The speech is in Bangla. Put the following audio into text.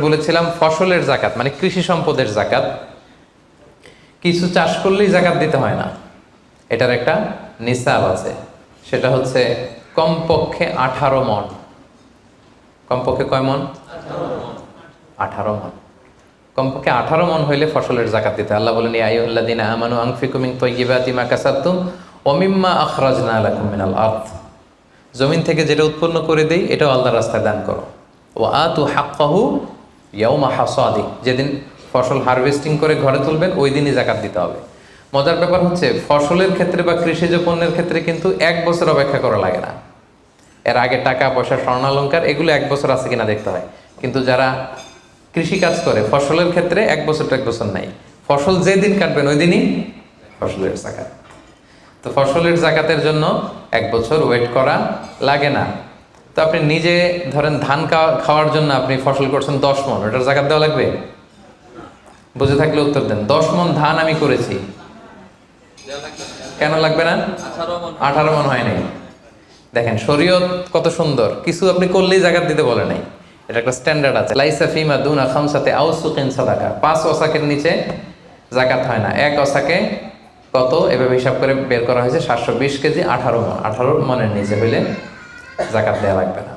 বলেছিলাম ফসলের জাকাত মানে কৃষি সম্পদের জাকাত। কিছু চাষ করলেই জাকাত দিতে হয় না, এটার একটা নিসাব আছে। সেটা হচ্ছে কমপক্ষে 18 মণ। কমপক্ষে কয় মণ? 18 মণ। কমপক্ষে 18 মণ হইলে ফসলের জাকাত দিতে। আল্লাহ বলেন, ইয়া আইয়ুহাল্লাযীনা আমানু আনফিকু মিন তাইয়্যিবাতি মা কাসাবতুম ওয়া মিম্মা আখরাজনা লাকুম মিনাল আরদ। জমিন থেকে যেটা উৎপন্ন করে দেই এটাও আল্লাহর রাস্তায় দান করো। ওয়া আতু হাক্কাহু ইয়াউমা হাসাদি, যেদিন ফসল হারভেস্টিং করে ঘরে তুলবেন ওই দিনই জাকাত দিতে হবে। মজার ব্যাপার হচ্ছে ফসলের ক্ষেত্রে বা কৃষিজ পণ্যের ক্ষেত্রে কিন্তু 1 বছর অপেক্ষা করা লাগে না। এর আগে টাকা পয়সা স্বর্ণালঙ্কার এগুলো 1 বছর আছে কিনা দেখতে হয়। কিন্তু যারা কৃষি কাজ করে ফসলের ক্ষেত্রে 1 বছর তো 1 বছর নাই, ফসল যেদিন কাটবেন ওই দিনই ফসলের জাকাত। তো ফসলের জাকাতের জন্য 1 বছর ওয়েট করা লাগে না। তো আপনি নিজে ধরেন ধান খাওয়ার জন্য আপনি ফসল করছেন 10 মণ, ওটার জাকাত দেওয়া লাগবে? বুঝে থাকলে উত্তর দেন। 10 মণ ধান আমি করেছি, কেন লাগবে না? 18 মণ হয় নাই। দেখেন শরীয়ত কত সুন্দর, কিছু আপনি করলেই জাকাত দিতে বলে নাই। এটা একটা স্ট্যান্ডার্ড আছে। লাইসা ফিমা দুনা খামসাতে আউসুকিন সাদাকা, 5 ওসাকের নিচে জাকাত হয় না। 1 ওসাকে কত এভাবে হিসাব করে বের করা হয়েছে 720 কেজি, 18 মণ। 18 মণের নিচে হইলে জাকাত দেওয়া লাগবে না।